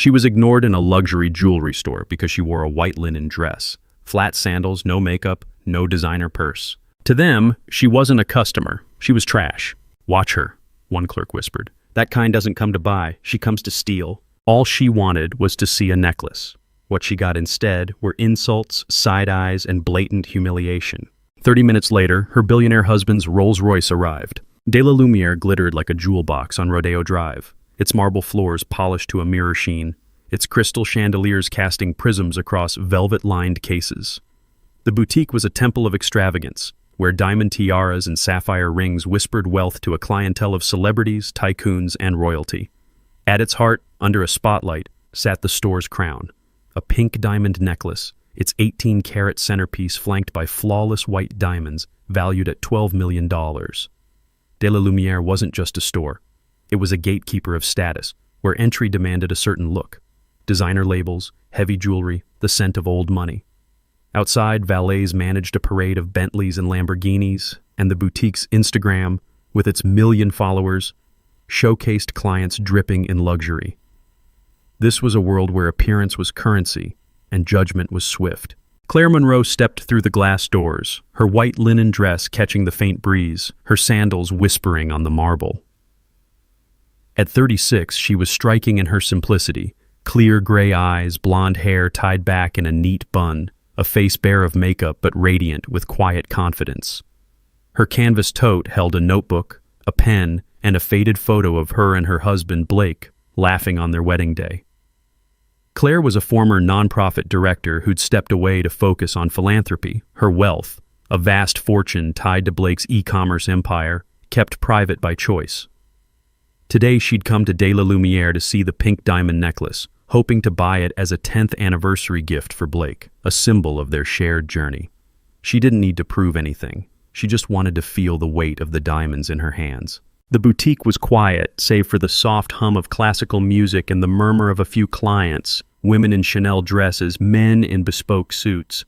She was ignored in a luxury jewelry store because she wore a white linen dress, flat sandals, no makeup, no designer purse. To them, she wasn't a customer. She was trash. "Watch her," one clerk whispered. "That kind doesn't come to buy. She comes to steal." All she wanted was to see a necklace. What she got instead were insults, side eyes, and blatant humiliation. 30 minutes later, her billionaire husband's Rolls-Royce arrived. De la Lumiere glittered like a jewel box on Rodeo Drive, its marble floors polished to a mirror sheen, its crystal chandeliers casting prisms across velvet-lined cases. The boutique was a temple of extravagance, where diamond tiaras and sapphire rings whispered wealth to a clientele of celebrities, tycoons, and royalty. At its heart, under a spotlight, sat the store's crown, a pink diamond necklace, its 18-carat centerpiece flanked by flawless white diamonds valued at $12 million. De la Lumiere wasn't just a store. It was a gatekeeper of status, where entry demanded a certain look. Designer labels, heavy jewelry, the scent of old money. Outside, valets managed a parade of Bentleys and Lamborghinis, and the boutique's Instagram, with its million followers, showcased clients dripping in luxury. This was a world where appearance was currency, and judgment was swift. Claire Monroe stepped through the glass doors, her white linen dress catching the faint breeze, her sandals whispering on the marble. At 36, she was striking in her simplicity, clear gray eyes, blonde hair tied back in a neat bun, a face bare of makeup but radiant with quiet confidence. Her canvas tote held a notebook, a pen, and a faded photo of her and her husband, Blake, laughing on their wedding day. Claire was a former nonprofit director who'd stepped away to focus on philanthropy. Her wealth, a vast fortune tied to Blake's e-commerce empire, kept private by choice. Today she'd come to De la Lumiere to see the pink diamond necklace, hoping to buy it as a 10th anniversary gift for Blake, a symbol of their shared journey. She didn't need to prove anything. She just wanted to feel the weight of the diamonds in her hands. The boutique was quiet, save for the soft hum of classical music and the murmur of a few clients, women in Chanel dresses, men in bespoke suits.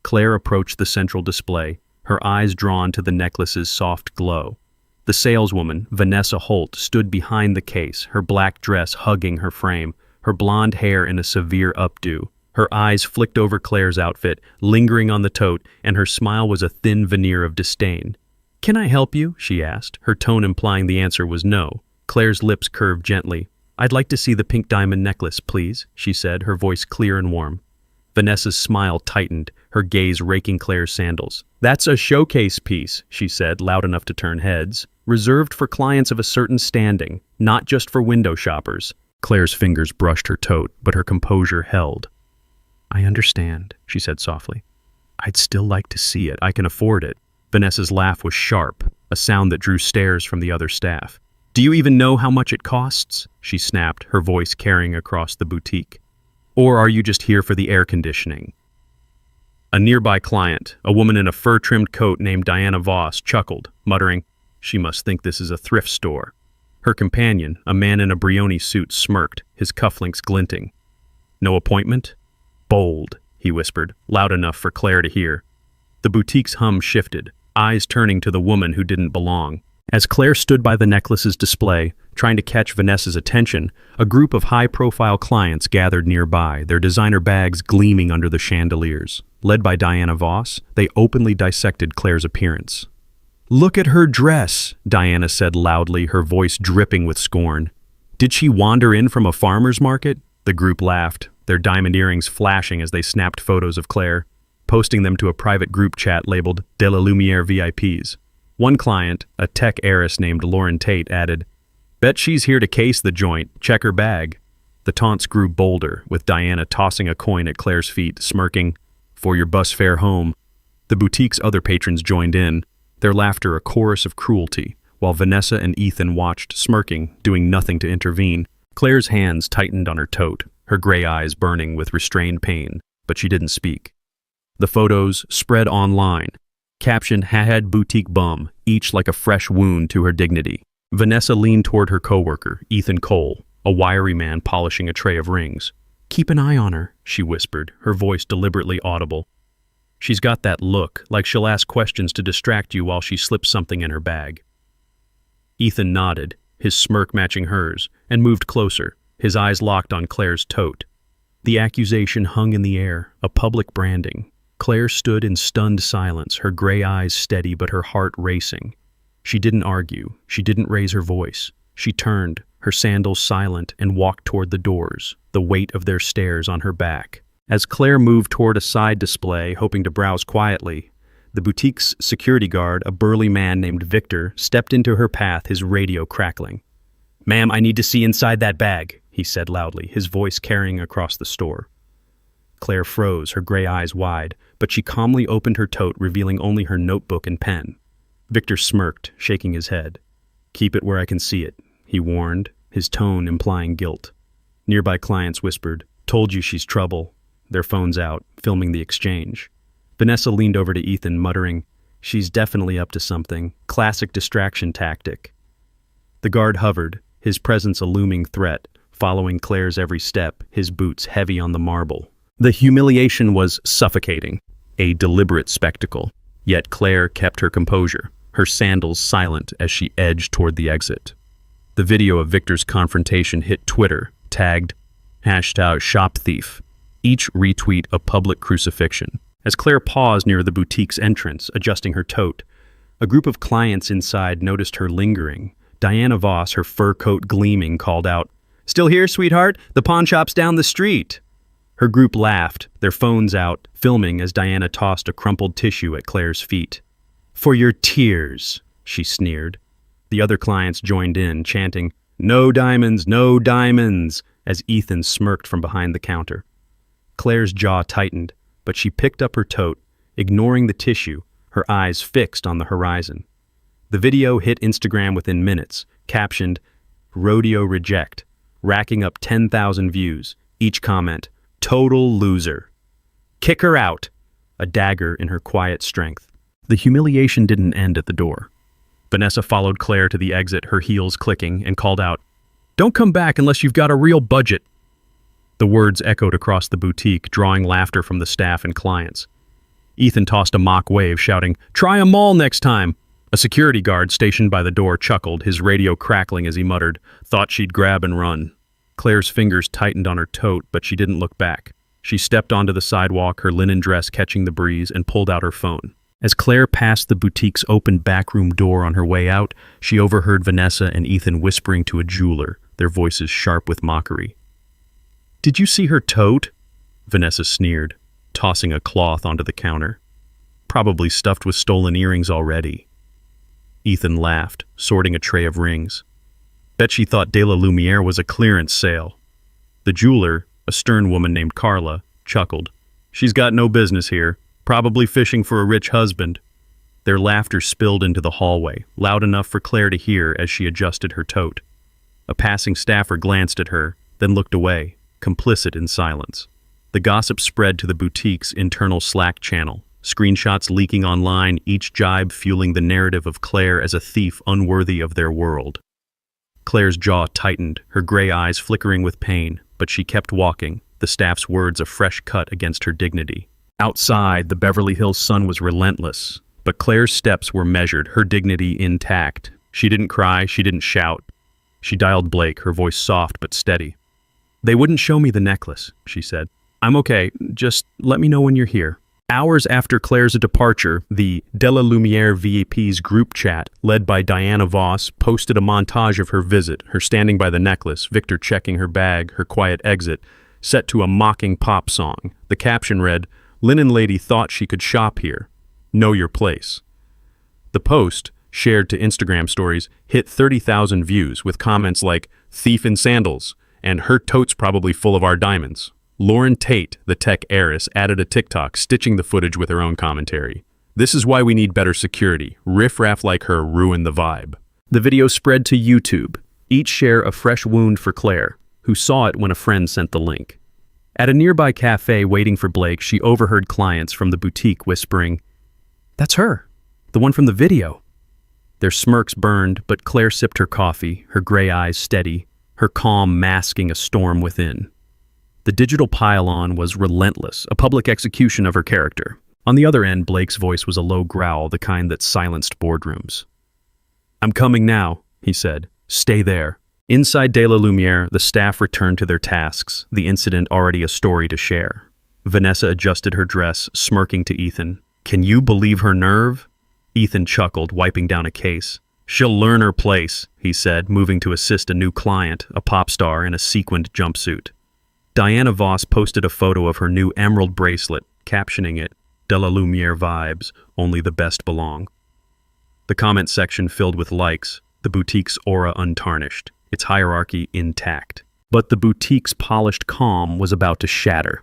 Claire approached the central display, her eyes drawn to the necklace's soft glow. The saleswoman, Vanessa Holt, stood behind the case, her black dress hugging her frame, her blonde hair in a severe updo. Her eyes flicked over Claire's outfit, lingering on the tote, and her smile was a thin veneer of disdain. "Can I help you?" she asked, her tone implying the answer was no. Claire's lips curved gently. "I'd like to see the pink diamond necklace, please," she said, her voice clear and warm. Vanessa's smile tightened, her gaze raking Claire's sandals. "That's a showcase piece," she said, loud enough to turn heads. "Reserved for clients of a certain standing, not just for window shoppers." Claire's fingers brushed her tote, but her composure held. "I understand," she said softly. "I'd still like to see it. I can afford it." Vanessa's laugh was sharp, a sound that drew stares from the other staff. "Do you even know how much it costs?" she snapped, her voice carrying across the boutique. "Or are you just here for the air conditioning?" A nearby client, a woman in a fur-trimmed coat named Diana Voss, chuckled, muttering, "She must think this is a thrift store." Her companion, a man in a Brioni suit, smirked, his cufflinks glinting. "No appointment?" "Bold," he whispered, loud enough for Claire to hear. The boutique's hum shifted, eyes turning to the woman who didn't belong. As Claire stood by the necklace's display, trying to catch Vanessa's attention, a group of high-profile clients gathered nearby, their designer bags gleaming under the chandeliers. Led by Diana Voss, they openly dissected Claire's appearance. "Look at her dress," Diana said loudly, her voice dripping with scorn. "Did she wander in from a farmer's market?" The group laughed, their diamond earrings flashing as they snapped photos of Claire, posting them to a private group chat labeled De la Lumiere VIPs. One client, a tech heiress named Lauren Tate, added, "Bet she's here to case the joint, check her bag." The taunts grew bolder, with Diana tossing a coin at Claire's feet, smirking, "For your bus fare home." The boutique's other patrons joined in, their laughter a chorus of cruelty, while Vanessa and Ethan watched, smirking, doing nothing to intervene. Claire's hands tightened on her tote, her gray eyes burning with restrained pain, but she didn't speak. The photos spread online, captioned "Had boutique bum," each like a fresh wound to her dignity. Vanessa leaned toward her coworker, Ethan Cole, a wiry man polishing a tray of rings. "Keep an eye on her," she whispered, her voice deliberately audible. "She's got that look, like she'll ask questions to distract you while she slips something in her bag." Ethan nodded, his smirk matching hers, and moved closer, his eyes locked on Claire's tote. The accusation hung in the air, a public branding. Claire stood in stunned silence, her gray eyes steady but her heart racing. She didn't argue. She didn't raise her voice. She turned, her sandals silent, and walked toward the doors, the weight of their stares on her back. As Claire moved toward a side display, hoping to browse quietly, the boutique's security guard, a burly man named Victor, stepped into her path, his radio crackling. "Ma'am, I need to see inside that bag," he said loudly, his voice carrying across the store. Claire froze, her gray eyes wide, but she calmly opened her tote, revealing only her notebook and pen. Victor smirked, shaking his head. "Keep it where I can see it," he warned, his tone implying guilt. Nearby clients whispered, "Told you she's trouble." Their phones out, filming the exchange. Vanessa leaned over to Ethan, muttering, "She's definitely up to something. Classic distraction tactic." The guard hovered, his presence a looming threat, following Claire's every step, his boots heavy on the marble. The humiliation was suffocating, a deliberate spectacle. Yet Claire kept her composure, her sandals silent as she edged toward the exit. The video of Victor's confrontation hit Twitter, tagged #ShopThief, each retweet a public crucifixion. As Claire paused near the boutique's entrance, adjusting her tote, a group of clients inside noticed her lingering. Diana Voss, her fur coat gleaming, called out, "Still here, sweetheart? The pawn shop's down the street." Her group laughed, their phones out, filming as Diana tossed a crumpled tissue at Claire's feet. "For your tears," she sneered. The other clients joined in, chanting, "No diamonds, no diamonds," as Ethan smirked from behind the counter. Claire's jaw tightened, but she picked up her tote, ignoring the tissue, her eyes fixed on the horizon. The video hit Instagram within minutes, captioned, "Rodeo Reject," racking up 10,000 views, each comment, "Total loser." "Kick her out," a dagger in her quiet strength. The humiliation didn't end at the door. Vanessa followed Claire to the exit, her heels clicking, and called out, "Don't come back unless you've got a real budget." The words echoed across the boutique, drawing laughter from the staff and clients. Ethan tossed a mock wave, shouting, "Try a mall next time." A security guard stationed by the door chuckled, his radio crackling as he muttered, "Thought she'd grab and run." Claire's fingers tightened on her tote, but she didn't look back. She stepped onto the sidewalk, her linen dress catching the breeze, and pulled out her phone. As Claire passed the boutique's open backroom door on her way out, she overheard Vanessa and Ethan whispering to a jeweler, their voices sharp with mockery. "Did you see her tote?" Vanessa sneered, tossing a cloth onto the counter. "Probably stuffed with stolen earrings already." Ethan laughed, sorting a tray of rings. "Bet she thought De La Lumiere was a clearance sale." The jeweler, a stern woman named Carla, chuckled. "She's got no business here, probably fishing for a rich husband." Their laughter spilled into the hallway, loud enough for Claire to hear as she adjusted her tote. A passing staffer glanced at her, then looked away, complicit in silence. The gossip spread to the boutique's internal Slack channel, screenshots leaking online, each jibe fueling the narrative of Claire as a thief unworthy of their world. Claire's jaw tightened, her gray eyes flickering with pain, but she kept walking, the staff's words a fresh cut against her dignity. Outside, the Beverly Hills sun was relentless, but Claire's steps were measured, her dignity intact. She didn't cry, she didn't shout. She dialed Blake, her voice soft but steady. "They wouldn't show me the necklace," she said. "I'm okay, just let me know when you're here." Hours after Claire's departure, the De La Lumiere VIP's group chat, led by Diana Voss, posted a montage of her visit, her standing by the necklace, Victor checking her bag, her quiet exit, set to a mocking pop song. The caption read, "Linen Lady thought she could shop here. Know your place." The post, shared to Instagram stories, hit 30,000 views with comments like, "Thief in sandals," and "Her tote's probably full of our diamonds." Lauren Tate, the tech heiress, added a TikTok, stitching the footage with her own commentary. "This is why we need better security. Riff-raff like her ruin the vibe." The video spread to YouTube, each share a fresh wound for Claire, who saw it when a friend sent the link. At a nearby cafe waiting for Blake, she overheard clients from the boutique whispering, "That's her, the one from the video." Their smirks burned, but Claire sipped her coffee, her gray eyes steady, her calm masking a storm within. The digital pile-on was relentless, a public execution of her character. On the other end, Blake's voice was a low growl, the kind that silenced boardrooms. "I'm coming now," he said. "Stay there." Inside De La Lumiere, the staff returned to their tasks, the incident already a story to share. Vanessa adjusted her dress, smirking to Ethan. "Can you believe her nerve?" Ethan chuckled, wiping down a case. "She'll learn her place," he said, moving to assist a new client, a pop star in a sequined jumpsuit. Diana Voss posted a photo of her new emerald bracelet, captioning it, "De La Lumiere vibes, only the best belong." The comment section filled with likes, the boutique's aura untarnished, its hierarchy intact. But the boutique's polished calm was about to shatter.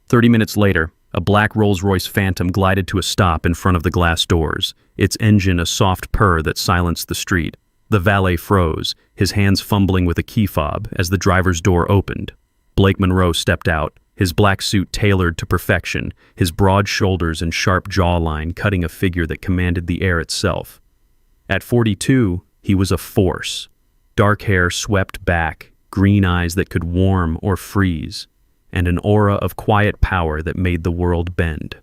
30 minutes later, a black Rolls-Royce Phantom glided to a stop in front of the glass doors, its engine a soft purr that silenced the street. The valet froze, his hands fumbling with a key fob as the driver's door opened. Blake Monroe stepped out, his black suit tailored to perfection, his broad shoulders and sharp jawline cutting a figure that commanded the air itself. At 42, he was a force. Dark hair swept back, green eyes that could warm or freeze, and an aura of quiet power that made the world bend.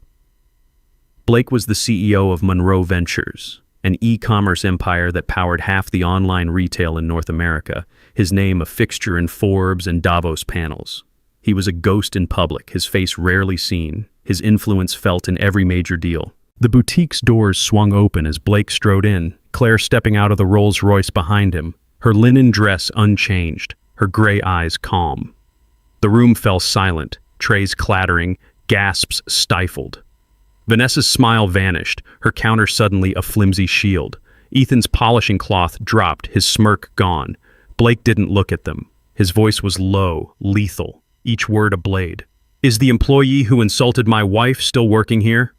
Blake was the CEO of Monroe Ventures, an e-commerce empire that powered half the online retail in North America, his name a fixture in Forbes and Davos panels. He was a ghost in public, his face rarely seen, his influence felt in every major deal. The boutique's doors swung open as Blake strode in, Claire stepping out of the Rolls-Royce behind him, her linen dress unchanged, her gray eyes calm. The room fell silent, trays clattering, gasps stifled. Vanessa's smile vanished, her counter suddenly a flimsy shield. Ethan's polishing cloth dropped, his smirk gone. Blake didn't look at them. His voice was low, lethal, each word a blade. "Is the employee who insulted my wife still working here?"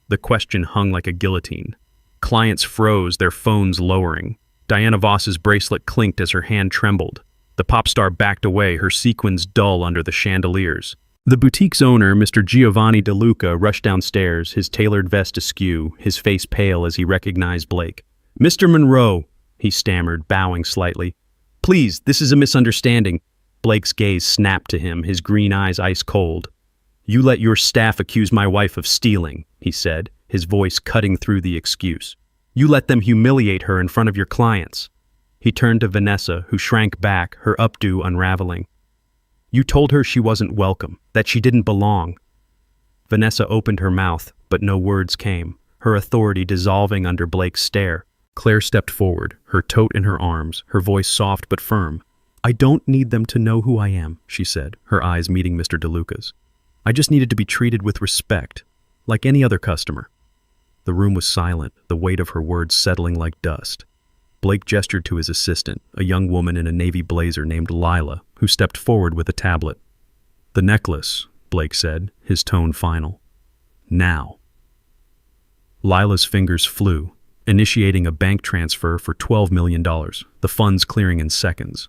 The question hung like a guillotine. Clients froze, their phones lowering. Diana Voss's bracelet clinked as her hand trembled. The pop star backed away, her sequins dull under the chandeliers. The boutique's owner, Mr. Giovanni De Luca, rushed downstairs, his tailored vest askew, his face pale as he recognized Blake. "Mr. Monroe," he stammered, bowing slightly. "Please, this is a misunderstanding." Blake's gaze snapped to him, his green eyes ice cold. "You let your staff accuse my wife of stealing," he said, his voice cutting through the excuse. "You let them humiliate her in front of your clients." He turned to Vanessa, who shrank back, her updo unraveling. "You told her she wasn't welcome, that she didn't belong." Vanessa opened her mouth, but no words came, her authority dissolving under Blake's stare. Claire stepped forward, her tote in her arms, her voice soft but firm. "I don't need them to know who I am," she said, her eyes meeting Mr. De Luca's. "I just needed to be treated with respect, like any other customer." The room was silent, the weight of her words settling like dust. Blake gestured to his assistant, a young woman in a navy blazer named Lila, who stepped forward with a tablet. "The necklace," Blake said, his tone final. "Now." Lila's fingers flew, initiating a bank transfer for $12 million, the funds clearing in seconds.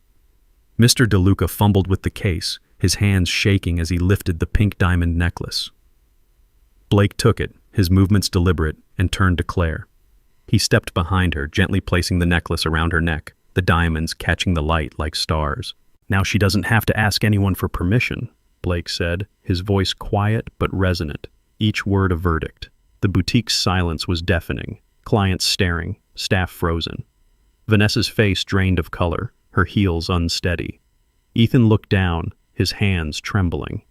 Mr. De Luca fumbled with the case, his hands shaking as he lifted the pink diamond necklace. Blake took it, his movements deliberate, and turned to Claire. He stepped behind her, gently placing the necklace around her neck, the diamonds catching the light like stars. "Now she doesn't have to ask anyone for permission," Blake said, his voice quiet but resonant, each word a verdict. The boutique's silence was deafening, clients staring, staff frozen. Vanessa's face drained of color, her heels unsteady. Ethan looked down, his hands trembling.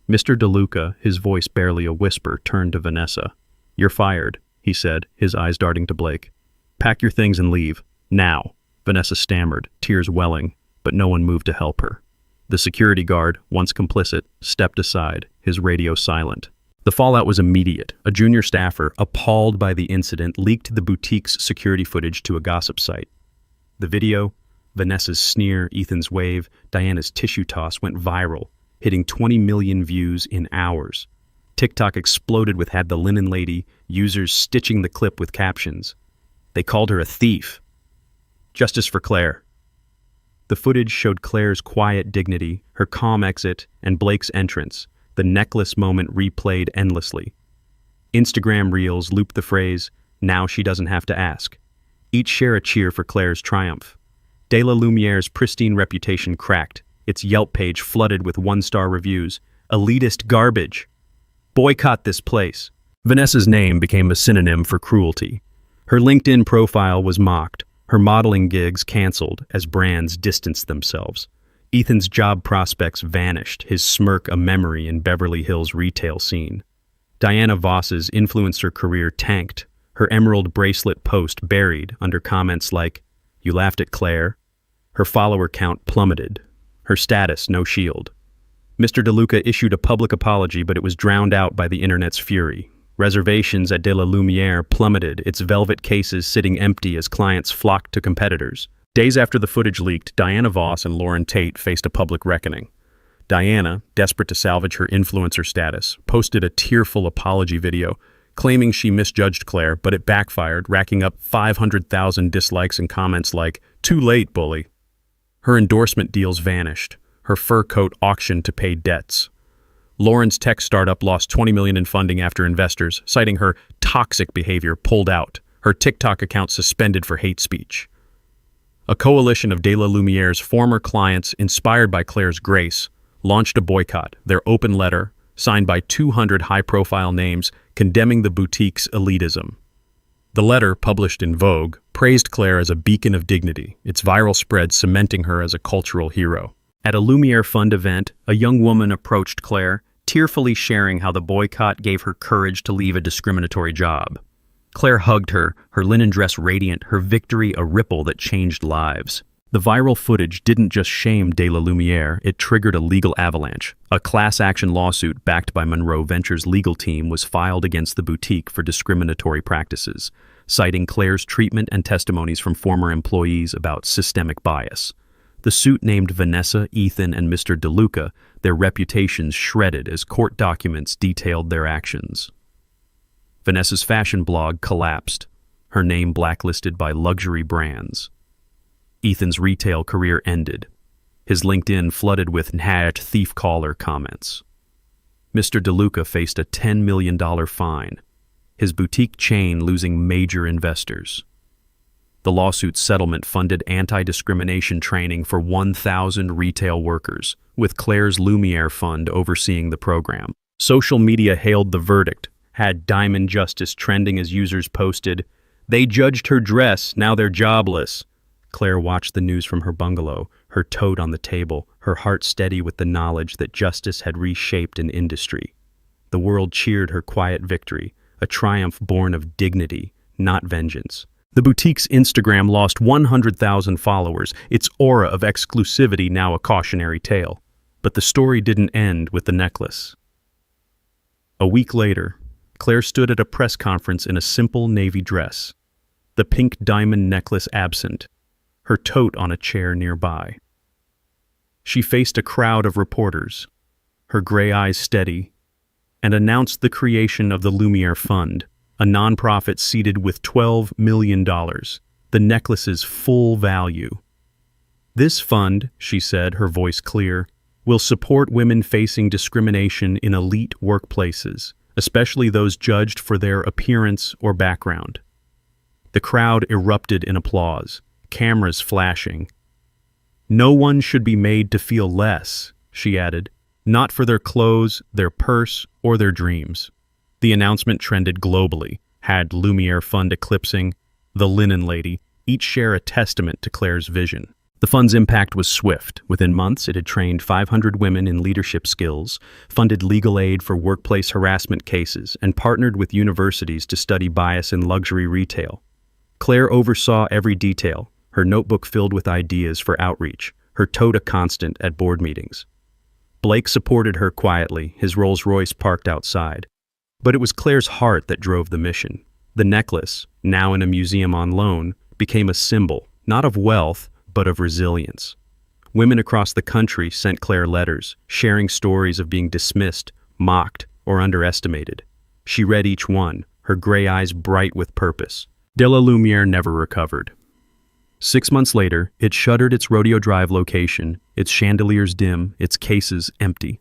Mr. De Luca, his voice barely a whisper, turned to Vanessa. "You're fired," he said, his eyes darting to Blake. "Pack your things and leave. Now." Vanessa stammered, tears welling, but no one moved to help her. The security guard, once complicit, stepped aside, his radio silent. The fallout was immediate. A junior staffer, appalled by the incident, leaked the boutique's security footage to a gossip site. The video, Vanessa's sneer, Ethan's wave, Diana's tissue toss went viral, hitting 20 million views in hours. TikTok exploded with "Had the Linen Lady," users stitching the clip with captions. They called her a thief. "Justice for Claire." The footage showed Claire's quiet dignity, her calm exit, and Blake's entrance, the necklace moment replayed endlessly. Instagram reels looped the phrase, "Now she doesn't have to ask." Each share a cheer for Claire's triumph. De La Lumiere's pristine reputation cracked, its Yelp page flooded with one-star reviews. "Elitist garbage. Boycott this place." Vanessa's name became a synonym for cruelty. Her LinkedIn profile was mocked, Her modeling gigs canceled as brands distanced themselves. Ethan's job prospects vanished, his smirk a memory in Beverly Hills retail scene. Diana Voss's influencer career tanked, her emerald bracelet post buried under comments like, "You laughed at Claire?" Her follower count plummeted, her status no shield. Mr. DeLuca issued a public apology, but it was drowned out by the internet's fury. Reservations at De La Lumiere plummeted, its velvet cases sitting empty as clients flocked to competitors. Days after the footage leaked, Diana Voss and Lauren Tate faced a public reckoning. Diana, desperate to salvage her influencer status, posted a tearful apology video, claiming she misjudged Claire, but it backfired, racking up 500,000 dislikes and comments like, "Too late, bully." Her endorsement deals vanished, her fur coat auctioned to pay debts. Lauren's tech startup lost $20 million in funding after investors, citing her toxic behavior, pulled out, her TikTok account suspended for hate speech. A coalition of De La Lumiere's former clients, inspired by Claire's grace, launched a boycott, their open letter, signed by 200 high-profile names, condemning the boutique's elitism. The letter, published in Vogue, praised Claire as a beacon of dignity, its viral spread cementing her as a cultural hero. At a Lumiere Fund event, a young woman approached Claire, tearfully sharing how the boycott gave her courage to leave a discriminatory job. Claire hugged her, her linen dress radiant, her victory a ripple that changed lives. The viral footage didn't just shame De La Lumiere, it triggered a legal avalanche. A class action lawsuit backed by Monroe Ventures' legal team was filed against the boutique for discriminatory practices, citing Claire's treatment and testimonies from former employees about systemic bias. The suit named Vanessa, Ethan, and Mr. DeLuca, their reputations shredded as court documents detailed their actions. Vanessa's fashion blog collapsed, her name blacklisted by luxury brands. Ethan's retail career ended, his LinkedIn flooded with "Nhat thief caller" comments. Mr. DeLuca faced a $10 million fine, his boutique chain losing major investors. The lawsuit settlement funded anti-discrimination training for 1,000 retail workers, with Claire's Lumiere Fund overseeing the program. Social media hailed the verdict, had Diamond Justice trending as users posted, "They judged her dress, now they're jobless." Claire watched the news from her bungalow, her toad on the table, her heart steady with the knowledge that justice had reshaped an industry. The world cheered her quiet victory, a triumph born of dignity, not vengeance. The boutique's Instagram lost 100,000 followers, its aura of exclusivity now a cautionary tale. But the story didn't end with the necklace. A week later, Claire stood at a press conference in a simple navy dress, the pink diamond necklace absent, her tote on a chair nearby. She faced a crowd of reporters, her gray eyes steady, and announced the creation of the Lumiere Fund, a nonprofit seeded with $12 million, the necklace's full value. "This fund," she said, her voice clear, "will support women facing discrimination in elite workplaces, especially those judged for their appearance or background." The crowd erupted in applause, cameras flashing. "No one should be made to feel less," she added, "not for their clothes, their purse, or their dreams." The announcement trended globally, had Lumiere Fund eclipsing The Linen Lady, each share a testament to Claire's vision. The fund's impact was swift. Within months, it had trained 500 women in leadership skills, funded legal aid for workplace harassment cases, and partnered with universities to study bias in luxury retail. Claire oversaw every detail, her notebook filled with ideas for outreach, her tote a constant at board meetings. Blake supported her quietly, his Rolls-Royce parked outside. But it was Claire's heart that drove the mission. The necklace, now in a museum on loan, became a symbol, not of wealth, but of resilience. Women across the country sent Claire letters, sharing stories of being dismissed, mocked, or underestimated. She read each one, her gray eyes bright with purpose. De La Lumiere never recovered. 6 months later, it shuttered its Rodeo Drive location, its chandeliers dim, its cases empty.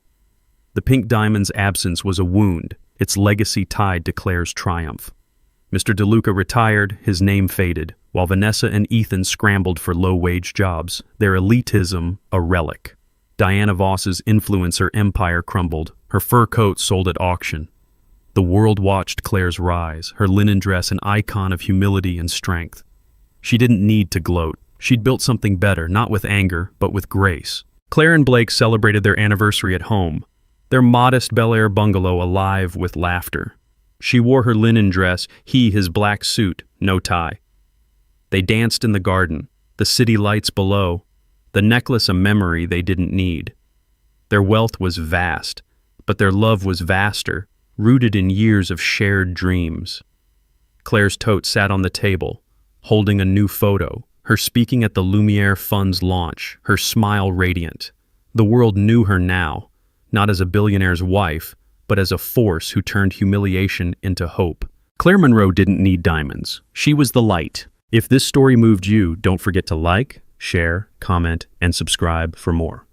The pink diamond's absence was a wound, its legacy tied to Claire's triumph. Mr. DeLuca retired, his name faded, while Vanessa and Ethan scrambled for low-wage jobs, their elitism a relic. Diana Voss's influencer empire crumbled, her fur coat sold at auction. The world watched Claire's rise, her linen dress an icon of humility and strength. She didn't need to gloat. She'd built something better, not with anger, but with grace. Claire and Blake celebrated their anniversary at home, their modest Bel Air bungalow alive with laughter. She wore her linen dress, he his black suit, no tie. They danced in the garden, the city lights below, the necklace a memory they didn't need. Their wealth was vast, but their love was vaster, rooted in years of shared dreams. Claire's tote sat on the table, holding a new photo, her speaking at the Lumiere Fund's launch, her smile radiant. The world knew her now, not as a billionaire's wife, but as a force who turned humiliation into hope. Claire Monroe didn't need diamonds. She was the light. If this story moved you, don't forget to like, share, comment, and subscribe for more.